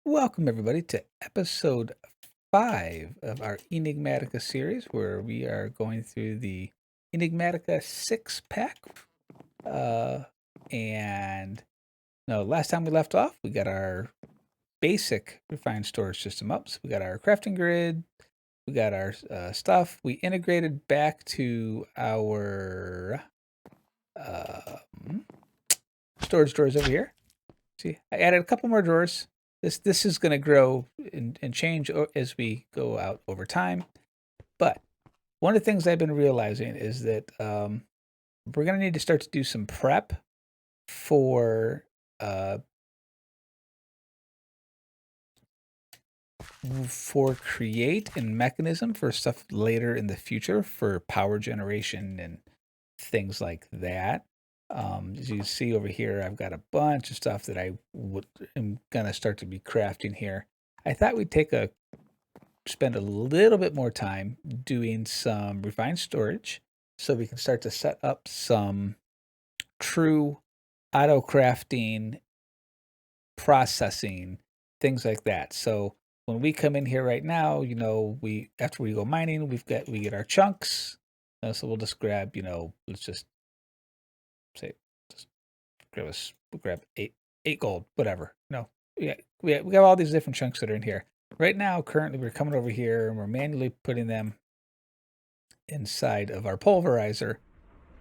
Welcome, everybody, to episode 5 of our Enigmatica series, where we are going through the Enigmatica 6-pack. And no, last time we left off, we got our basic refined storage system up. So we got our crafting grid, we got our stuff. We integrated back to our storage drawers over here. See, I added a couple more drawers. This is going to grow and change as we go out over time. But one of the things I've been realizing is that we're going to need to start to do some prep for create and mechanism for stuff later in the future for power generation and things like that. As you see over here, I've got a bunch of stuff that am gonna start to be crafting here. I thought we'd spend a little bit more time doing some refined storage so we can start to set up some true auto crafting processing, things like that. So when we come in here right now, after we go mining, we get our chunks. So we'll just grab, let's just say just grab eight gold, whatever. No, yeah, we have all these different chunks that are in here right now. Currently, we're coming over here and we're manually putting them inside of our pulverizer.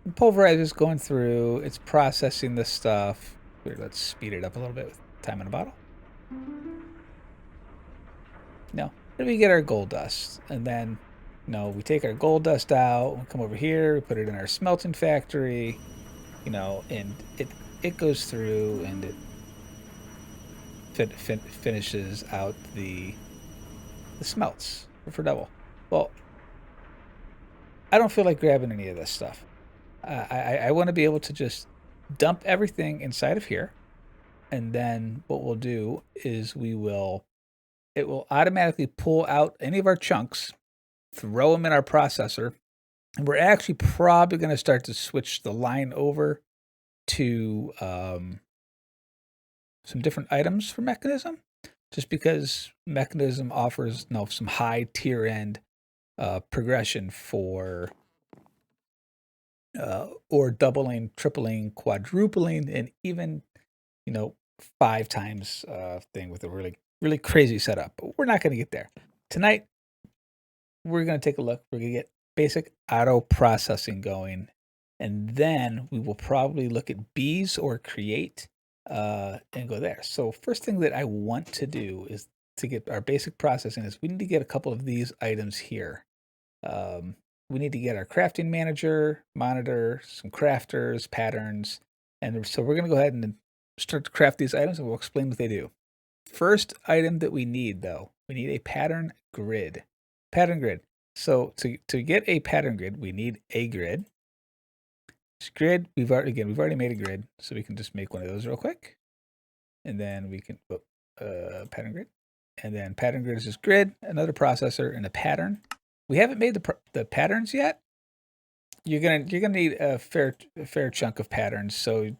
And pulverizer's going through, it's processing the stuff. Here, let's speed it up a little bit with time in a bottle. No, then we get our gold dust, and then we take our gold dust out, we come over here, we put it in our smelting factory, and it goes through and it finishes out the smelts for double. Well, I don't feel like grabbing any of this stuff. I want to be able to just dump everything inside of here, and then what we'll do is it will automatically pull out any of our chunks, throw them in our processor, and we're actually probably going to start to switch the line over to some different items for mechanism, just because mechanism offers some high tier end progression for or doubling, tripling, quadrupling, and even 5 times thing with a really crazy setup. But we're not going to get there tonight. We're going to take a look. We're going to get basic auto processing going, and then we will probably look at bees or create and go there. So first thing that I want to do is to get our basic processing is we need to get a couple of these items here. We need to get our crafting monitor, some crafters, patterns, and so we're going to go ahead and start to craft these items, and we'll explain what they do. First item that we need, though, we need a pattern grid. Pattern grid. So to get a pattern grid, we need a grid. This grid, we've already made a grid, so we can just make one of those real quick, and then we can pattern grid, and then pattern grid is this grid, another processor, and a pattern. We haven't made the patterns yet. You're gonna need a fair chunk of patterns. So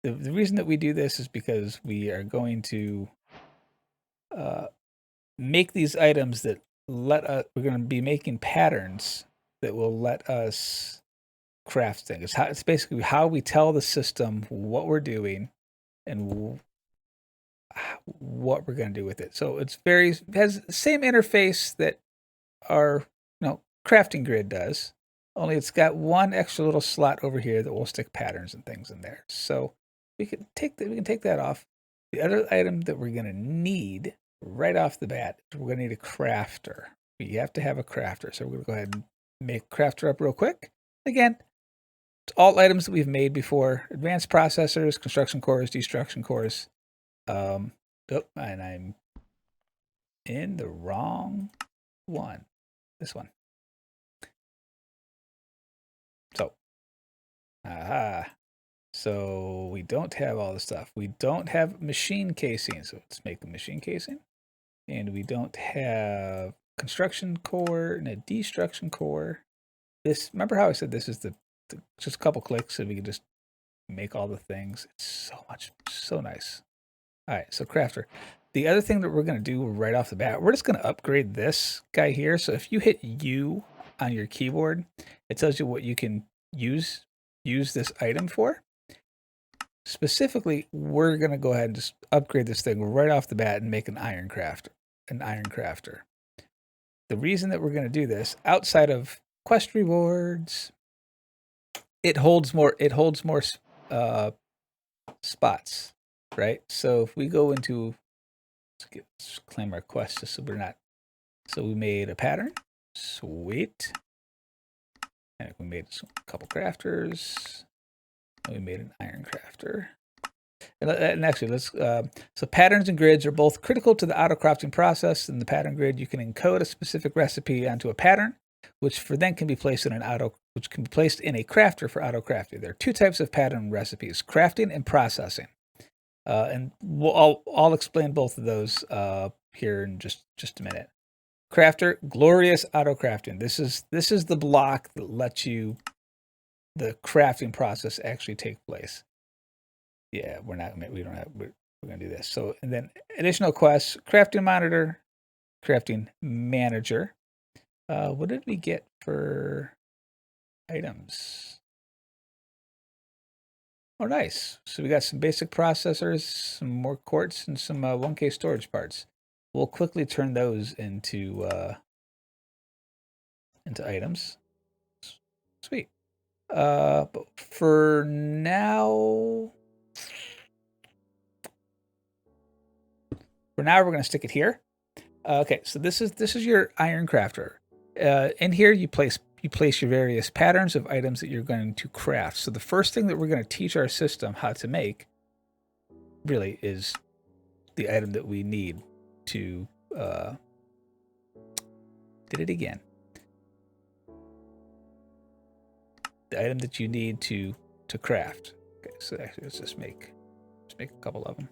the reason that we do this is because we are going to make these items that we're going to be making patterns that will let us craft things. It's basically how we tell the system what we're doing and what we're going to do with it. So it has the same interface that our crafting grid does, only it's got one extra little slot over here that will stick patterns and things in there. So we can take that off. The other item that we're going to need right off the bat, we're going to need a crafter. We have to have a crafter. So we're going to go ahead and make crafter up real quick. Again, it's all items that we've made before. Advanced processors, construction cores, destruction cores. And I'm in the wrong one. This one. So, so we don't have all the stuff. We don't have machine casing. So let's make a machine casing. And we don't have construction core and a destruction core. Remember how I said this is just a couple clicks and we can just make all the things. It's so nice. All right, so crafter. the other thing that we're going to do right off the bat, we're just going to upgrade this guy here. So if you hit U on your keyboard, it tells you what you can use this item for. Specifically, we're going to go ahead and just upgrade this thing right off the bat and make an iron crafter. The reason that we're going to do this, outside of quest rewards, it holds more spots, right? So if we go into, let's claim our quest just so we're not. So we made a pattern, sweet, and we made a couple crafters. And we made an iron crafter. And actually, let's. So patterns and grids are both critical to the auto crafting process. In the pattern grid, you can encode a specific recipe onto a pattern, which then can be placed in a crafter for auto crafting. There are two types of pattern recipes: crafting and processing. And I'll explain both of those here in just a minute. Crafter, glorious auto crafting. This is the block that lets the crafting process actually take place. Yeah, we're gonna do this. So, and then additional quests: crafting monitor, crafting manager. What did we get for items? Oh, nice. So we got some basic processors, some more quartz, and some 1K storage parts. We'll quickly turn those into items. Sweet. But for now, we're going to stick it here. Okay, so this is your iron crafter. In here, you place your various patterns of items that you're going to craft. So the first thing that we're going to teach our system how to make really is the item that we need to did it again. The item that you need to craft. Okay, so actually let's just make a couple of them.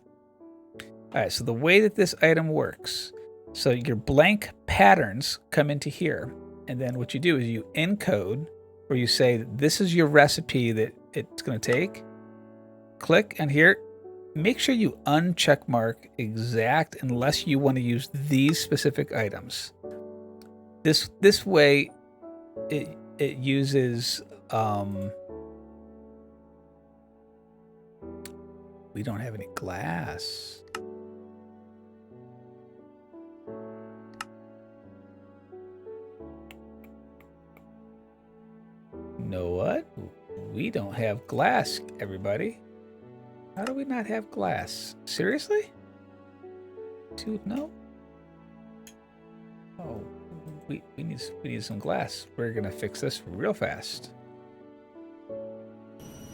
All right, so the way that this item works, so your blank patterns come into here, and then what you do is you encode, where you say this is your recipe that it's going to take. Click, and here, make sure you uncheck mark exact unless you want to use these specific items. This way, it uses. We don't have any glass. Know what? We don't have glass, everybody. How do we not have glass? Seriously? No? Oh, we need some glass. We're gonna fix this real fast.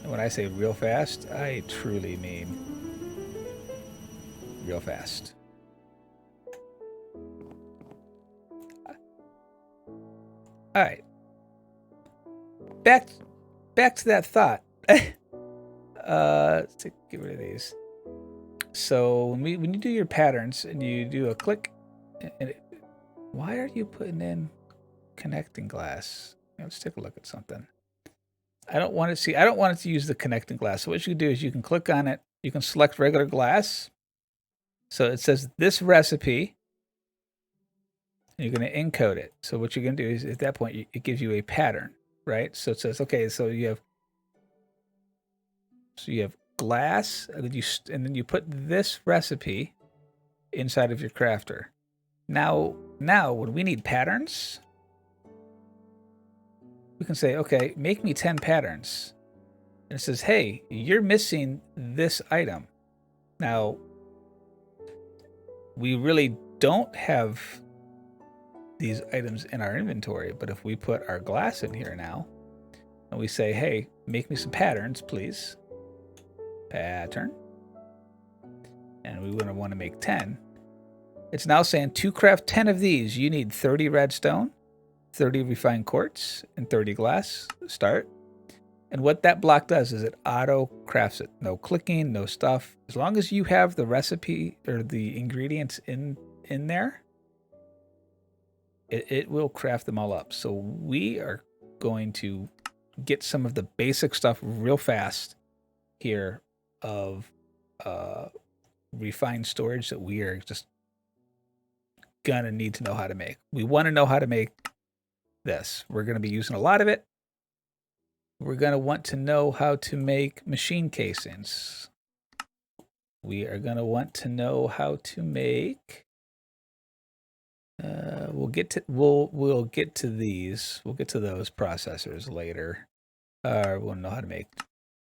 And when I say real fast, I truly mean real fast. All right. Back to that thought. Let's get rid of these. So when you do your patterns and you do a click, why are you putting in connecting glass? Let's take a look at something. I don't want it to use the connecting glass. So what you do is you can click on it. You can select regular glass. So it says this recipe. And you're going to encode it. So what you're going to do is at that point, it gives you a pattern, right? So it says, okay, so you have glass, and then you put this recipe inside of your crafter. Now when we need patterns, we can say, okay, make me 10 patterns. And it says, hey, you're missing this item. Now, we really don't have these items in our inventory, but if we put our glass in here now, and we say, hey, make me some patterns, please. Pattern. And we want to make 10. It's now saying to craft 10 of these, you need 30 redstone, 30 refined quartz, and 30 glass. Start. And what that block does is it auto crafts it. No clicking, no stuff. As long as you have the recipe or the ingredients in there, it will craft them all up. So we are going to get some of the basic stuff real fast here of refined storage that we are just gonna need to know how to make. We want to know how to make this. We're going to be using a lot of it. We're going to want to know how to make machine casings. We are going to want to know how to make. We'll get to these. We'll get to those processors later. We want to know how to make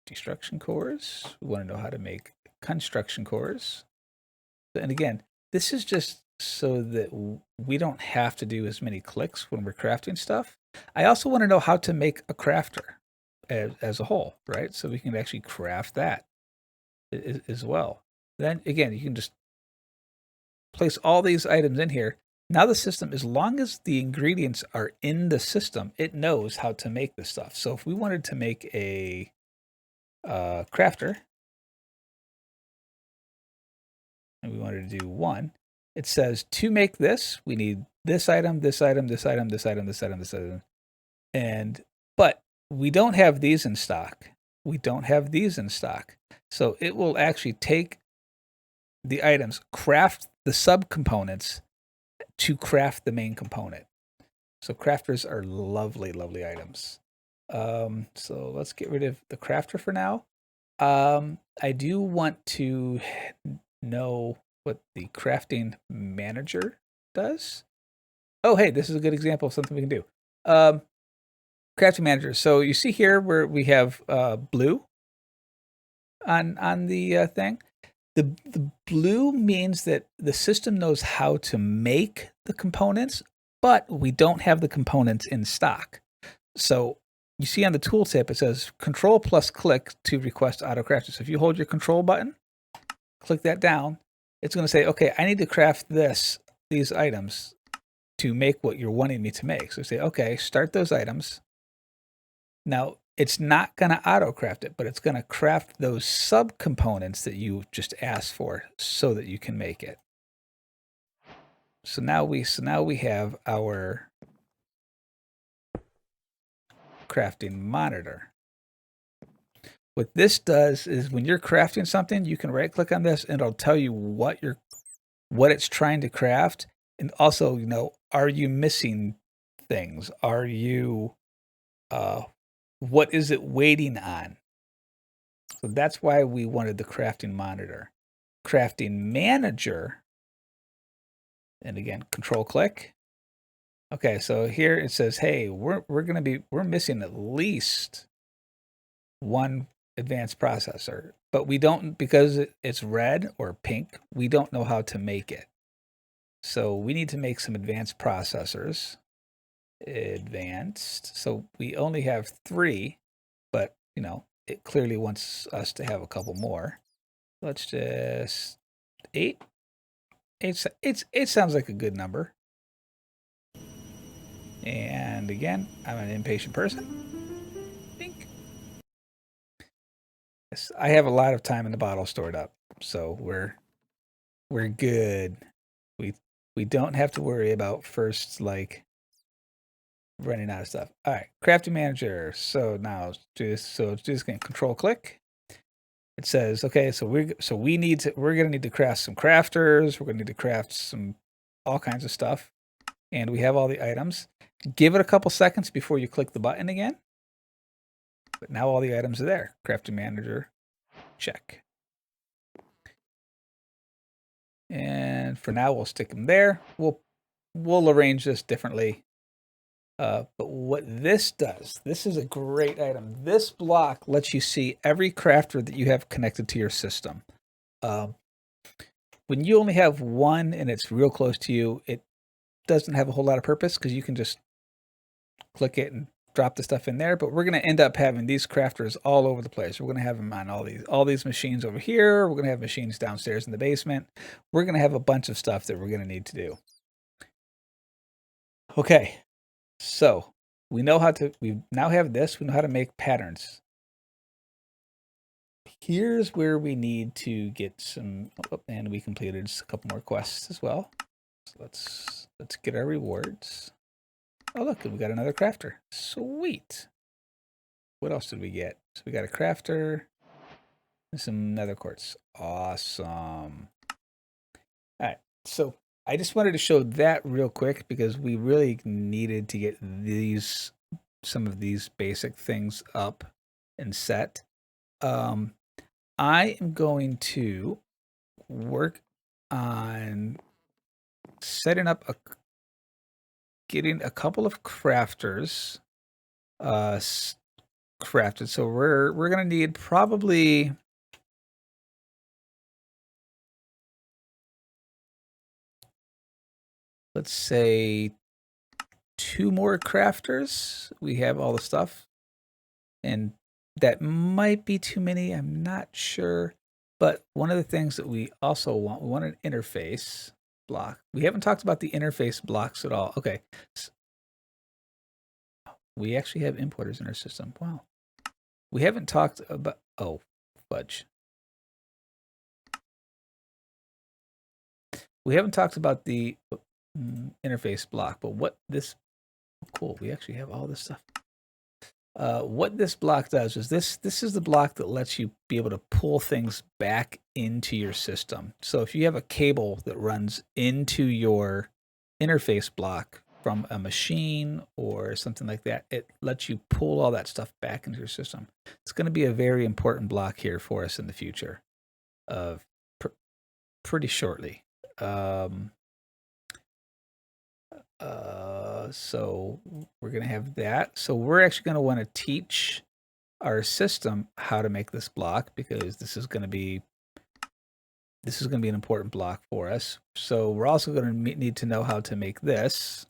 destruction cores. We want to know how to make construction cores. And again, this is just so that we don't have to do as many clicks when we're crafting stuff. I also want to know how to make a crafter as a whole, right? So we can actually craft that as well. Then again, you can just place all these items in here. Now the system, as long as the ingredients are in the system, it knows how to make this stuff. So if we wanted to make a crafter, and we wanted to do one, it says to make this, we need this item, this item, this item, this item, this item, this item. But we don't have these in stock. We don't have these in stock. So it will actually take the items, craft the subcomponents to craft the main component. So crafters are lovely, lovely items. So let's get rid of the crafter for now. I do want to know what the crafting manager does. Oh, hey, this is a good example of something we can do. Crafting manager. So you see here where we have blue on the thing. The blue means that the system knows how to make the components, but we don't have the components in stock. So you see on the tooltip, it says Control plus click to request auto crafting. So if you hold your Control button, click that down, it's going to say, okay, I need to craft these items to make what you're wanting me to make. So say, okay, start those items. Now, it's not going to auto-craft it, but it's going to craft those subcomponents that you just asked for so that you can make it. So now we have our crafting monitor. What this does is when you're crafting something, you can right-click on this and it'll tell you what it's trying to craft. And also, are you missing things? Are you what is it waiting on? So that's why we wanted the crafting monitor. Crafting manager, and again, control click. Okay, so here it says, hey, we're missing at least one advanced processor, but we don't, because it's red or pink, we don't know how to make it. So we need to make some advanced processors. Advanced. So we only have 3, but it clearly wants us to have a couple more. Let's just 8. 8 sounds like a good number. And again, I'm an impatient person. Bink. Yes, I have a lot of time in the bottle stored up, so we're good. We don't have to worry about first running out of stuff. All right, crafting manager. So now do this. So let's do this again. Control click. It says, okay, so we're gonna need to craft some crafters. We're gonna need to craft all kinds of stuff, and we have all the items. Give it a couple seconds before you click the button again. But now all the items are there. Crafting manager, check. And for now, we'll stick them there. We'll arrange this differently. But what this does, this is a great item. This block lets you see every crafter that you have connected to your system. When you only have one and it's real close to you, it doesn't have a whole lot of purpose because you can just click it and drop the stuff in there. But we're going to end up having these crafters all over the place. We're going to have them on all these machines over here. We're going to have machines downstairs in the basement. We're going to have a bunch of stuff that we're going to need to do. Okay. So we now have this. We know how to make patterns. Here's where we need to get some, and we completed just a couple more quests as well. So let's get our rewards. Oh, look, we got another crafter. Sweet. What else did we get? So we got a crafter and some nether quartz. Awesome. All right. So I just wanted to show that real quick because we really needed to get some of these basic things up and set. Um, I am going to work on setting up getting a couple of crafters crafted. So we're gonna need probably, let's say, 2 more crafters. We have all the stuff, and that might be too many. I'm not sure. But one of the things that we also we want an interface block. We haven't talked about the interface blocks at all. Okay. We actually have importers in our system. Wow. We haven't talked about, oh, fudge. We haven't talked about the interface block, but what this, cool, we actually have all this stuff. What this block does is this is the block that lets you be able to pull things back into your system. So if you have a cable that runs into your interface block from a machine or something like that, it lets you pull all that stuff back into your system. It's going to be a very important block here for us in the future, pretty shortly. So we're going to have that. So we're actually going to want to teach our system how to make this block because this is going to be an important block for us. So we're also going to need to know how to make this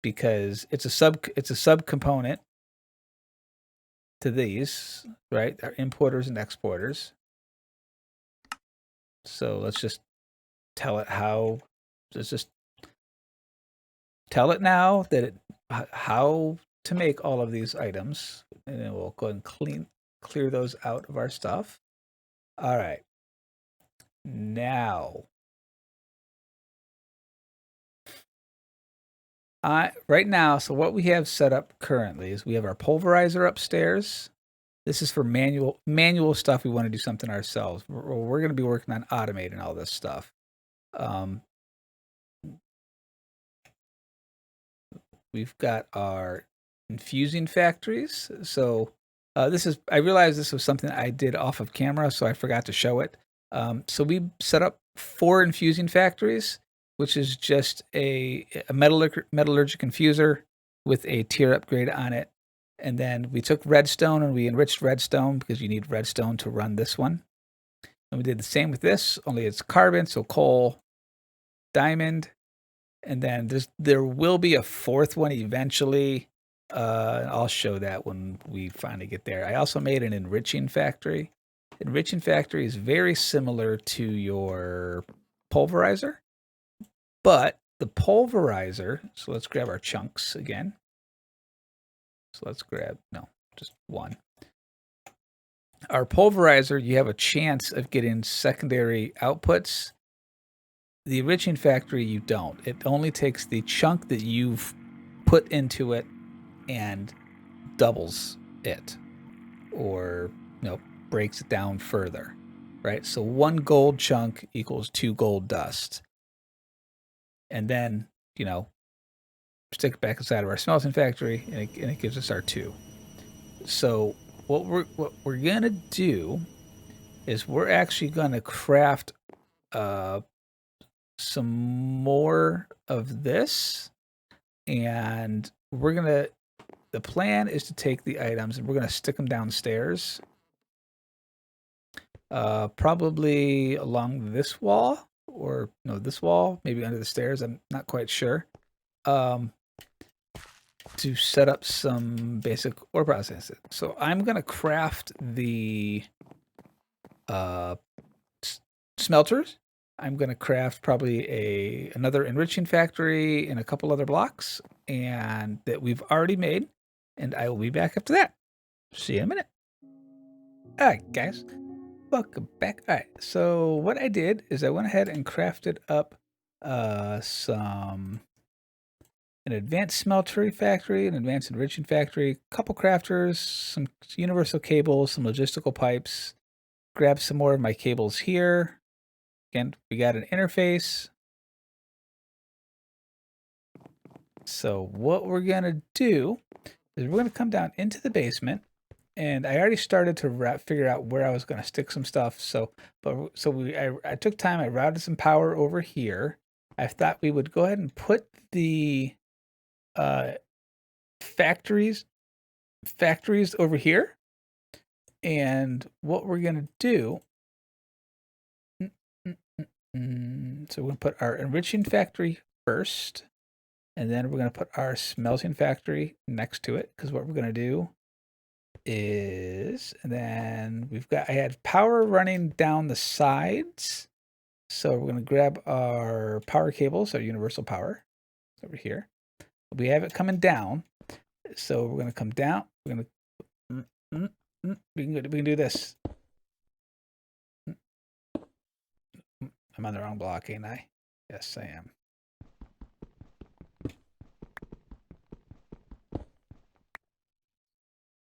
because it's a subcomponent to these, right? Our importers and exporters. So let's just tell it how. Let's just tell it now that how to make all of these items, and then we'll go and clear those out of our stuff. All right. Now, right now, so what we have set up currently is we have our pulverizer upstairs. This is for manual stuff. We want to do something ourselves. We're going to be working on automating all this stuff. We've got our infusing factories. So I realized this was something I did off of camera, so I forgot to show it. So we set up 4 infusing factories, which is just a metallurgic infuser with a tier upgrade on it. And then we took redstone and we enriched redstone because you need redstone to run this one. And we did the same with this, only it's carbon, so coal, diamond, and then there will be a 4th one eventually. I'll show that when we finally get there. I also made an enriching factory. Enriching factory is very similar to your pulverizer, but the pulverizer, so let's grab our chunks again. So let's grab, no, just one. Our pulverizer, you have a chance of getting secondary outputs. The enriching factory, you don't. It only takes the chunk that you've put into it and doubles it, or breaks it down further, right? So 1 gold chunk equals 2 gold dust, and then stick it back inside of our smelting factory, and it gives us our 2. So what we're gonna do is we're actually gonna craft some more of this, and the plan is to take the items and we're gonna stick them downstairs, probably along this wall, or no, this wall, maybe under the stairs. I'm not quite sure. To set up some basic ore processing. So I'm gonna craft the smelters. I'm going to craft probably another enriching factory and a couple other blocks, and that we've already made, and I will be back after that. See you in a minute. All right, guys, welcome back. All right, so what I did is I went ahead and crafted up an advanced smeltery factory, an advanced enriching factory, a couple crafters, some universal cables, some logistical pipes. Grab some more of my cables here. Again, we got an interface. So what we're going to do is we're going to come down into the basement, and I already started to figure out where I was going to stick some stuff. I took time. I routed some power over here. I thought we would go ahead and put the factories over here. And what we're going to do, so we're going to put our enriching factory first, and then we're going to put our smelting factory next to it, because what we're going to do is, and then I had power running down the sides. So we're going to grab our power cables, our universal power over here. We have it coming down. So we're going to come down. We're going to, we can do this. I'm on the wrong block, ain't I? Yes, I am.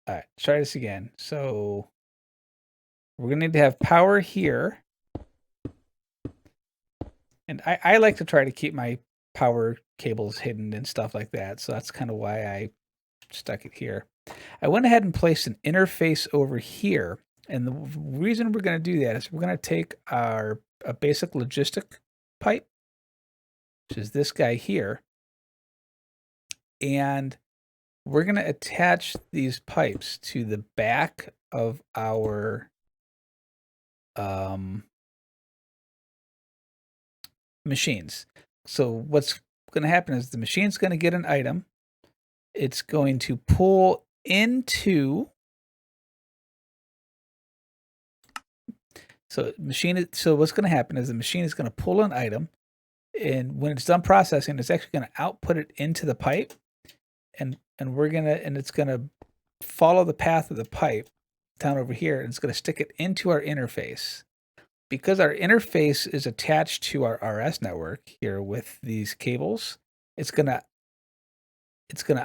All right, try this again. So we're going to need to have power here. And I like to try to keep my power cables hidden and stuff like that. So that's kind of why I stuck it here. I went ahead and placed an interface over here. And the reason we're going to do that is we're going to take a basic logistic pipe, which is this guy here. And we're going to attach these pipes to the back of our machines. So what's going to happen is the machine's going to get an item. It's going to pull into so what's going to happen is the machine is going to pull an item, and when it's done processing, it's actually going to output it into the pipe, and it's going to follow the path of the pipe down over here, and it's going to stick it into our interface. Because our interface is attached to our RS network here with these cables, it's going to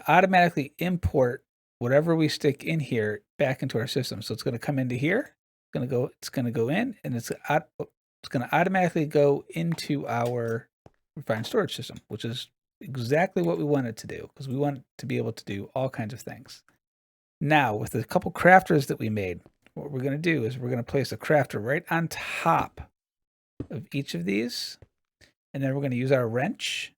automatically import whatever we stick in here back into our system. So it's going to come into here. It's going to go in, and it's going to automatically go into our refined storage system, which is exactly what we want it to do, because we want it to be able to do all kinds of things. Now, with the couple crafters that we made, what we're going to do is we're going to place a crafter right on top of each of these, and then we're going to use our wrench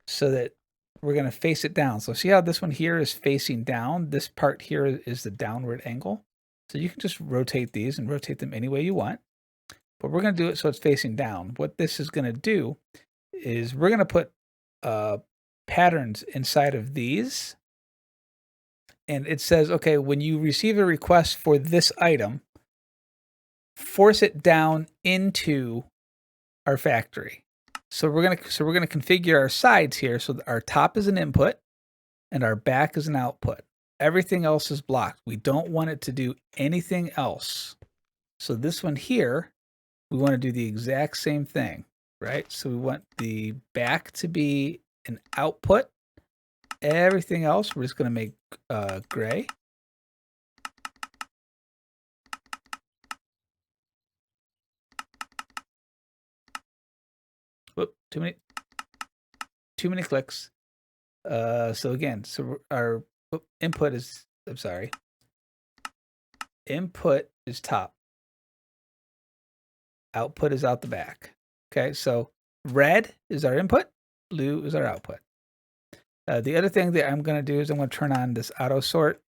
so that we're going to face it down. So see how this one here is facing down? This part here is the downward angle. So you can just rotate these and rotate them any way you want. But we're going to do it so it's facing down. What this is going to do is we're going to put patterns inside of these. And it says, okay, when you receive a request for this item, force it down into our factory. So we're gonna configure our sides here so that our top is an input and our back is an output. Everything else is blocked. We don't want it to do anything else. So this one here, we want to do the exact same thing, right? So we want the back to be an output. Everything else, we're just going to make gray. Whoop, too many clicks. So again, our input is, input is top. Output is out the back. Okay, so red is our input, blue is our output. The other thing that I'm going to do is I'm going to turn on this auto sort.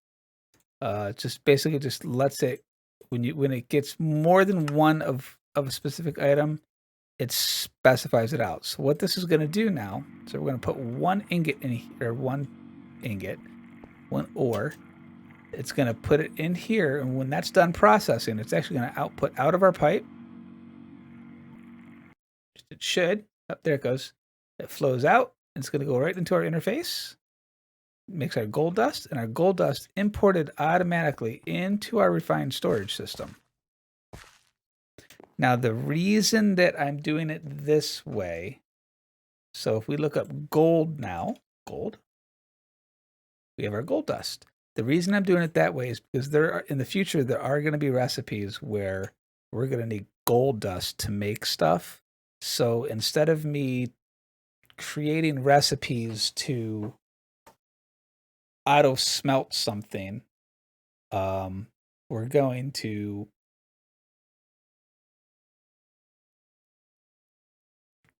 Just basically just lets it, when it gets more than one of a specific item, it specifies it out. So what this is going to do now, so we're going to put one ingot in here, one ore. It's going to put it in here, and when that's done processing, it's actually going to output out of our pipe. It should. Oh, there it goes. It flows out. It's going to go right into our interface. Makes our gold dust, and our gold dust imported automatically into our refined storage system. Now, the reason that I'm doing it this way, so if we look up gold now, we have our gold dust. The reason I'm doing it that way is because in the future, there are going to be recipes where we're going to need gold dust to make stuff. So instead of me creating recipes to auto smelt something, we're going to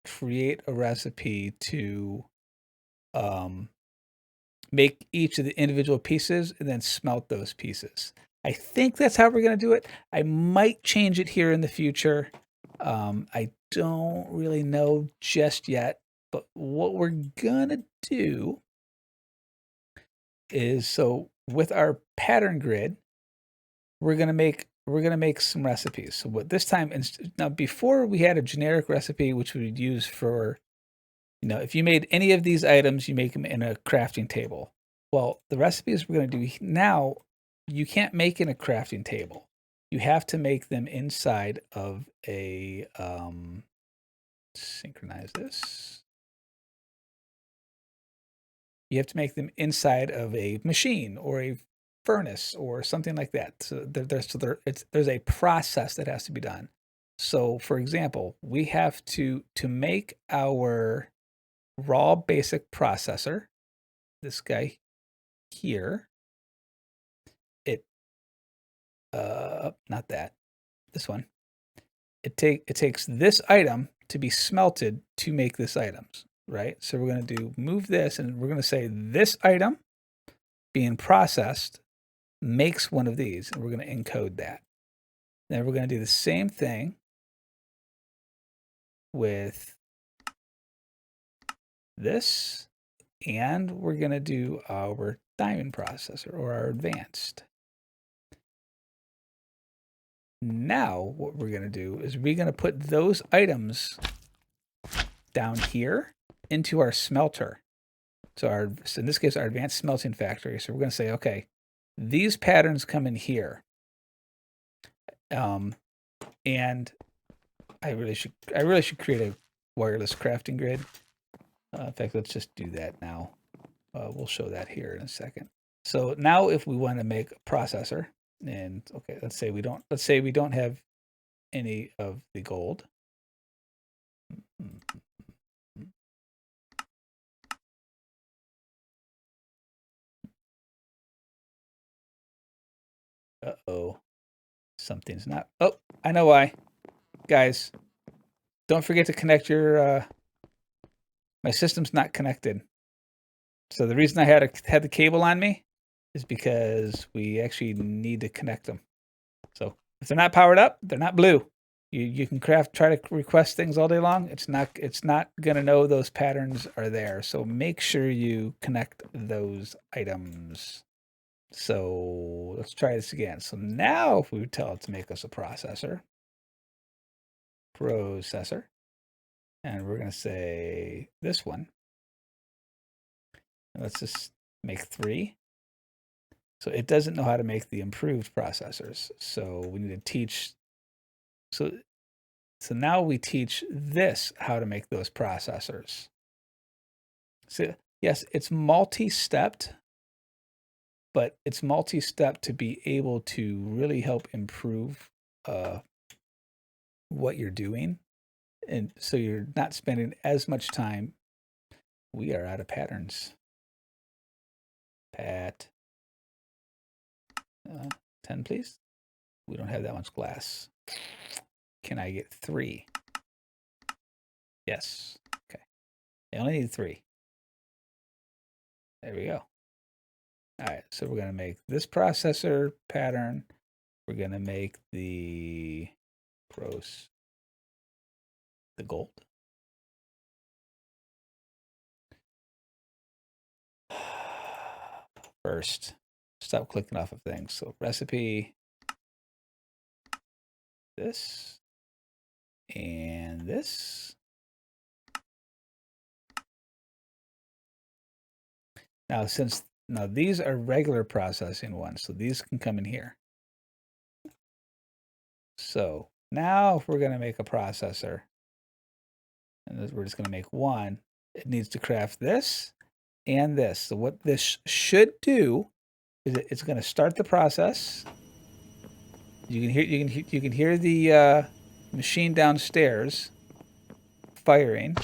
create a recipe to make each of the individual pieces and then smelt those pieces. I think that's how we're going to do it. I might change it here in the future. I don't really know just yet, but what we're going to do is, so with our pattern grid, we're going to make some recipes. So what this time, now before we had a generic recipe which we would use for, if you made any of these items, you make them in a crafting table. Well, the recipes we're going to do now, you can't make in a crafting table. You have to make them inside of a, synchronize this. You have to make them inside of a machine or a furnace or something like that. So there's a process that has to be done. So for example, we have to make our raw basic processor, this guy here, not that, this one. It takes this item to be smelted to make this items, right? So we're going to move this, and we're going to say this item being processed makes one of these, and we're going to encode that. Then we're going to do the same thing with this, and we're going to do our diamond processor or our advanced. Now what we're going to do is we're going to put those items down here into our smelter. So in this case, our advanced smelting factory. So we're going to say, okay, these patterns come in here. And I really should create a wireless crafting grid. In fact, let's just do that now. We'll show that here in a second. So now if we want to make a processor, and okay, let's say we don't have any of the gold. Uh-oh. Something's not. Oh, I know why. Guys, don't forget to connect your my system's not connected. So the reason I had the cable on me is because we actually need to connect them. So if they're not powered up, they're not blue. You can try to request things all day long. It's not gonna know those patterns are there. So make sure you connect those items. So let's try this again. So now if we tell it to make us a processor, and we're gonna say this one. Let's just make 3. So it doesn't know how to make the improved processors. So we need to teach. So now we teach this how to make those processors. So yes, it's multi-stepped, but it's multi-step to be able to really help improve what you're doing. And so you're not spending as much time. We are out of patterns. Pat. 10, please. We don't have that much glass. Can I get 3? Yes. Okay. I only need 3. There we go. All right. So we're going to make this processor pattern. We're going to make the gold. First, stop clicking off of things. So recipe, this, and this. Now, these are regular processing ones, so these can come in here. So now if we're going to make a processor, and we're just going to make one, it needs to craft this and this. So what this should do is it's going to start the process. You can hear the machine downstairs. firing,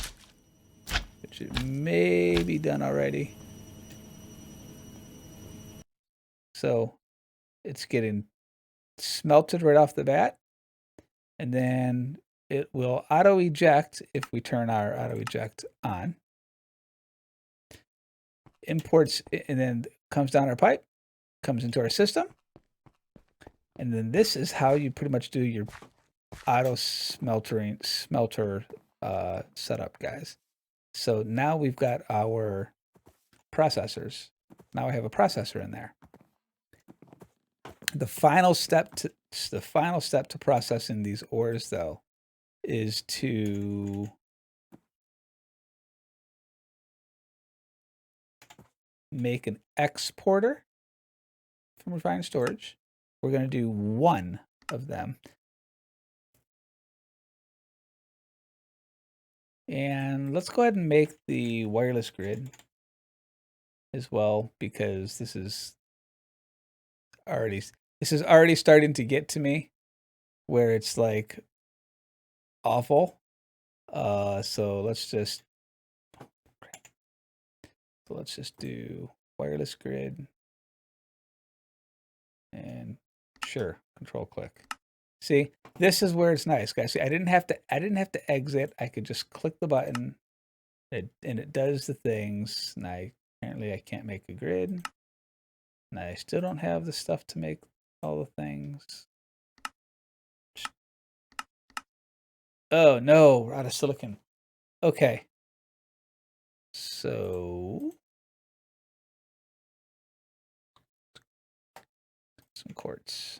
which it may be done already. So it's getting smelted right off the bat, and then it will auto eject if we turn our auto eject on. Imports, and then comes down our pipe, comes into our system, and then this is how you pretty much do your auto smelter setup, guys. So now we've got our processors. Now I have a processor in there. The final step to processing these ores, though, is to make an exporter from refined storage. We're going to do one of them. And let's go ahead and make the wireless grid as well, because this is already starting to get to me where it's like awful. So let's just do wireless grid, and sure, control click. See, this is where it's nice, guys. See, I didn't have to exit. I could just click the button, and it does the things. And apparently I can't make a grid, and I still don't have the stuff to make all the things. Oh no, we're out of silicon. Okay. So some quartz.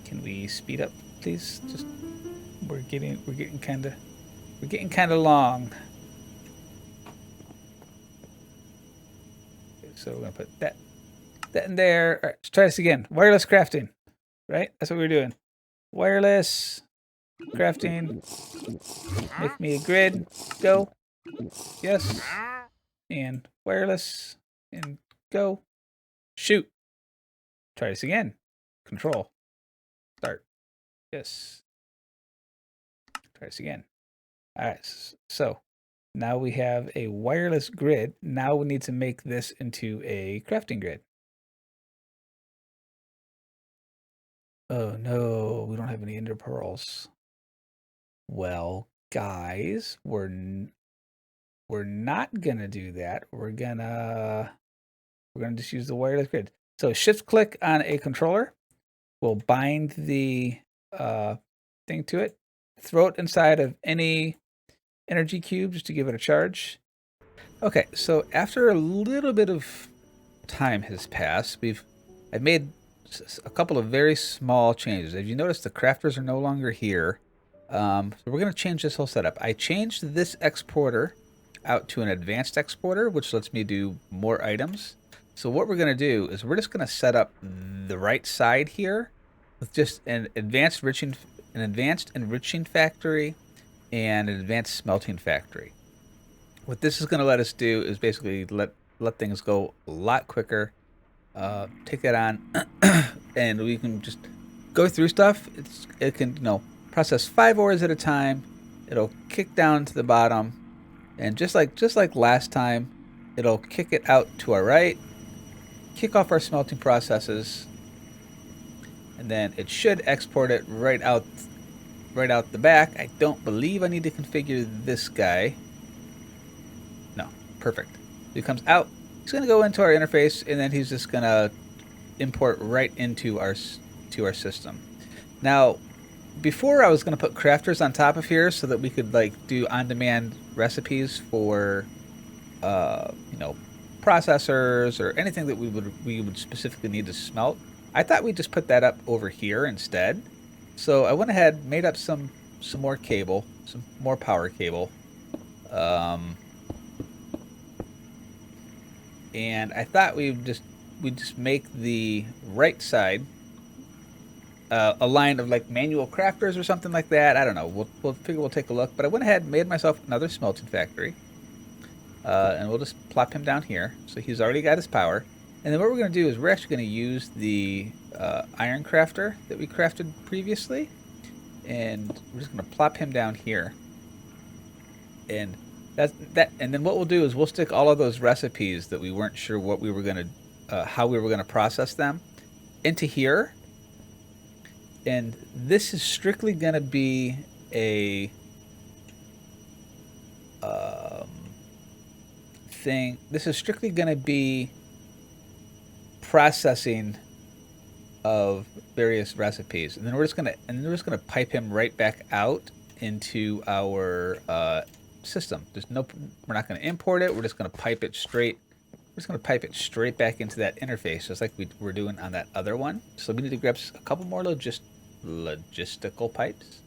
Can we speed up, please? Just we're getting kind of long. Okay, so we're gonna put that in there. All right, let's try this again. Wireless crafting, right? That's what we're doing. Wireless crafting. Make me a grid. Go. Yes. And wireless. And go. Shoot. Try this again. Control. Start. Yes. Try this again. All right. So now we have a wireless grid. Now we need to make this into a crafting grid. Oh no, we don't have any ender pearls. Well, guys, we're not gonna do that. We're gonna just use the wireless grid. So shift click on a controller. We'll bind the thing to it. Throw it inside of any energy cube just to give it a charge. Okay, so after a little bit of time has passed, I've made a couple of very small changes. As you notice, the crafters are no longer here. So we're going to change this whole setup. I changed this exporter out to an advanced exporter, which lets me do more items. So what we're going to do is we're just going to set up the right side here with just an advanced enriching factory and an advanced smelting factory. What this is going to let us do is basically let things go a lot quicker. Take that on, and we can just go through stuff. It can process 5 ores at a time. It'll kick down to the bottom, and just like last time, it'll kick it out to our right, kick off our smelting processes, and then it should export it right out the back. I don't believe I need to configure this guy. No, perfect. He comes out. He's going to go into our interface, and then he's just going to import right into our system. Now, before I was going to put crafters on top of here so that we could do on-demand recipes for processors or anything that we would specifically need to smelt. I thought we'd just put that up over here instead. So I went ahead, made up some more cable, some more power cable. And I thought we'd just make the right side a line of manual crafters or something like that. I don't know. We'll figure. We'll take a look. But I went ahead and made myself another smelting factory. and we'll just plop him down here. So he's already got his power. And then what we're going to do is we're actually going to use the iron crafter that we crafted previously. And we're just going to plop him down here. And and then what we'll do is we'll stick all of those recipes that we weren't sure what we were going to, how we were going to process them into here. And this is strictly going to be a thing. This is strictly going to be processing of various recipes, and then we're just gonna pipe him right back out into our system. We're not gonna import it. We're just gonna pipe it straight. We're just gonna pipe it straight back into that interface, just like we were doing on that other one. So we need to grab a couple more logistical pipes.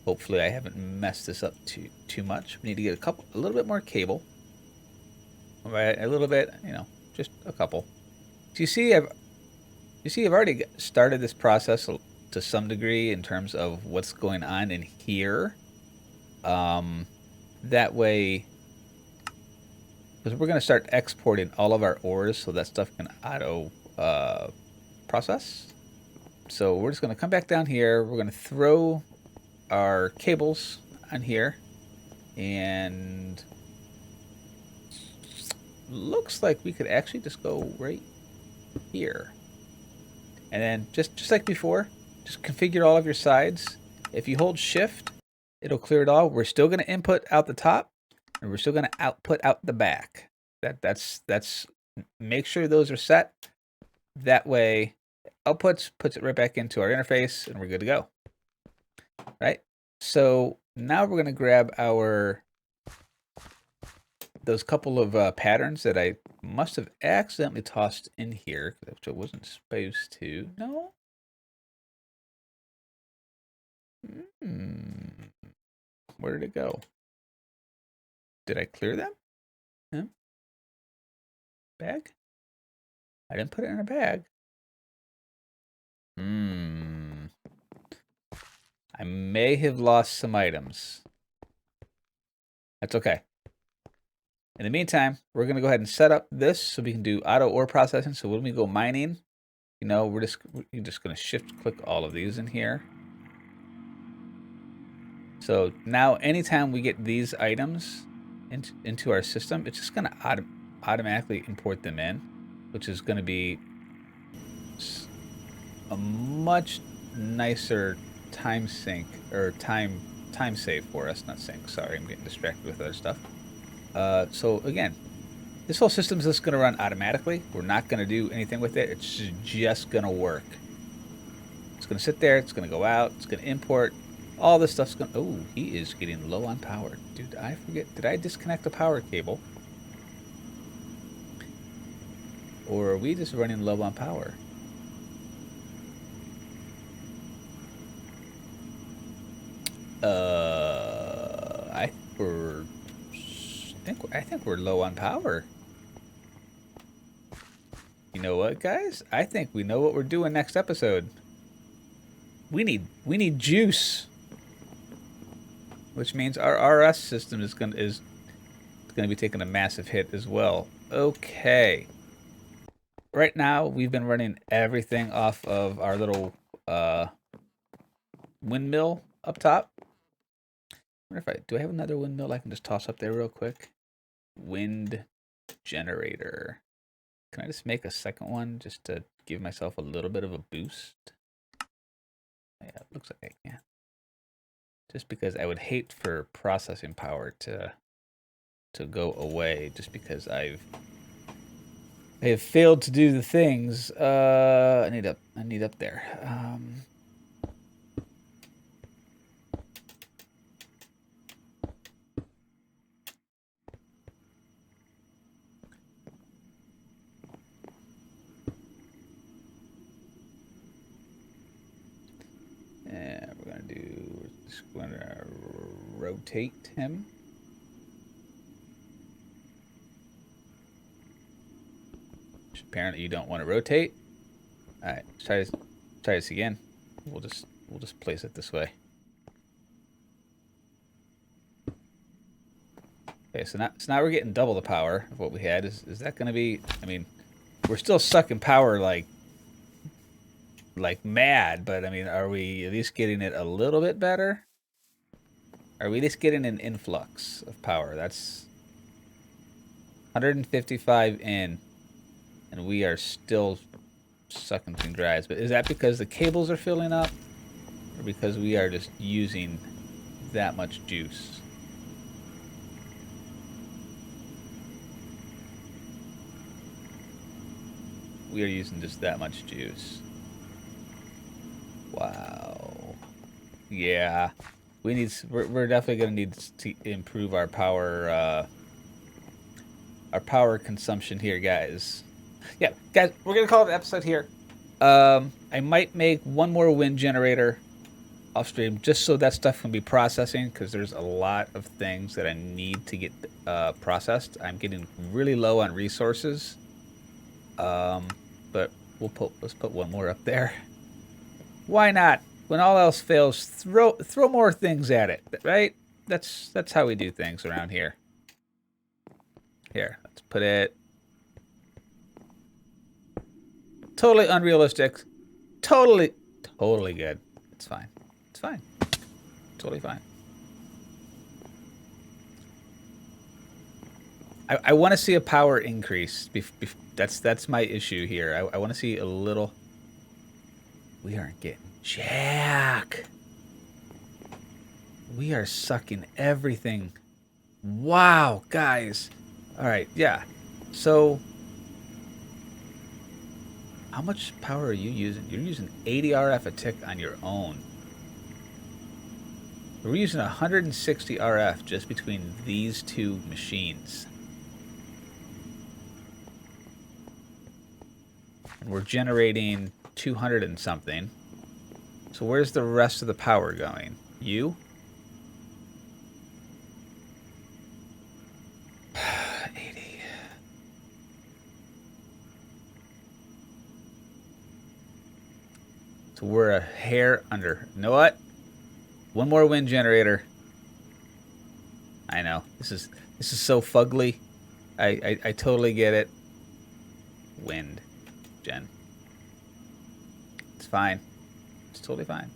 Hopefully, I haven't messed this up too much. We need to get a little bit more cable. All right, a little bit, just a couple. So you see, I've already started this process to some degree in terms of what's going on in here. That way, because we're going to start exporting all of our ores so that stuff can auto process. So we're just going to come back down here. We're going to throw our cables on here, and looks like we could actually just go right here. And then just like before, just configure all of your sides. If you hold shift, it'll clear it all. We're still going to input out the top, and we're still going to output out the back. That's make sure those are set. That way, outputs puts it right back into our interface, and we're good to go. Right? So now we're going to grab those couple of patterns that I must have accidentally tossed in here, which I wasn't supposed to. No? Where did it go? Did I clear them? No? Bag? I didn't put it in a bag. I may have lost some items. That's okay. In the meantime, we're going to go ahead and set up this so we can do auto ore processing. So when we go mining, we're just going to shift click all of these in here. So now anytime we get these items into our system, it's just going to automatically import them in, which is going to be a much nicer time sink or time save for us. Not sink, sorry, I'm getting distracted with other stuff. So again, this whole system is just going to run automatically. We're not going to do anything with it. It's just going to work. It's going to sit there. It's going to go out. It's going to import. All this stuff's going to... Oh, he is getting low on power. Dude, I forget. Did I disconnect the power cable? Or are we just running low on power? I think we're low on power. You know what, guys? I think we know what we're doing next episode. We need juice, which means our RS system is going to be taking a massive hit as well. Okay. Right now, we've been running everything off of our little windmill up top. I wonder do I have another windmill I can just toss up there real quick? Wind generator. Can I just make a second one just to give myself a little bit of a boost? Yeah, it looks like I can. Just because I would hate for processing power to go away just because I have failed to do the things I need up there. And we're just going to rotate him. Which apparently you don't want to rotate. All right, let's try this again. We'll just place it this way. Okay, so now we're getting double the power of what we had. Is that going to be? I mean, we're still sucking power like mad, but I mean, are we at least getting it a little bit better? Are we just getting an influx of power? That's 155 in, and we are still sucking things dry. But is that because the cables are filling up, or because we are just using that much juice? We are using just that much juice. Wow. Yeah. We're definitely going to need to improve our power consumption here, guys. Yeah, guys, we're going to call it an episode here. I might make one more wind generator off stream just so that stuff can be processing, because there's a lot of things that I need to get processed. I'm getting really low on resources. But let's put one more up there. Why not? When all else fails, throw more things at it, right? That's how we do things around here. Here, let's put it. Totally unrealistic. Totally good. It's fine. It's fine. Totally fine. I want to see a power increase. That's my issue here. I want to see a little. We aren't getting jack. We are sucking everything. Wow, guys. All right, yeah. So, how much power are you using? You're using 80 RF a tick on your own. We're using 160 RF just between these two machines. And we're generating 200 and something. So where's the rest of the power going? You? 80. So we're a hair under. You know what? One more wind generator. I know. This is so fugly. I totally get it. Wind gen. It's fine. It's totally fine.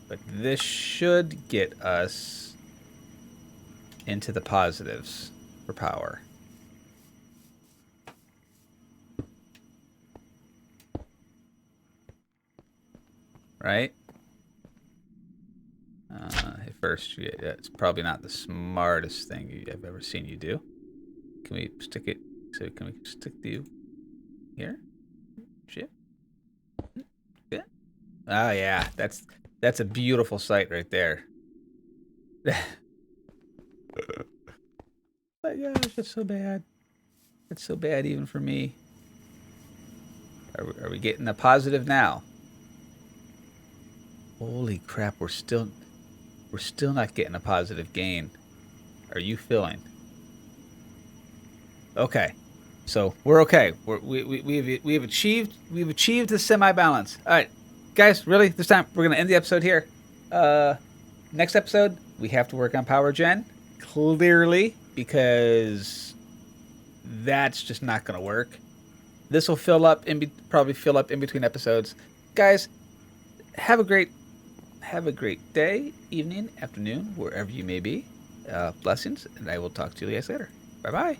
But this should get us into the positives for power. Right? First, yeah, it's probably not the smartest thing I've ever seen you do. Can we stick it? So can we stick you here? Shit. Yeah. Oh yeah, that's a beautiful sight right there. My gosh, that's so bad. It's so bad even for me. Are we getting a positive now? Holy crap, we're still not getting a positive gain. Are you feeling? Okay. So we're okay. We've achieved the semi-balance. All right, guys. Really, this time we're gonna end the episode here. Next episode we have to work on power gen, clearly, because that's just not gonna work. This will probably fill up in between episodes. Guys, have a great day, evening, afternoon, wherever you may be. Blessings, and I will talk to you guys later. Bye bye.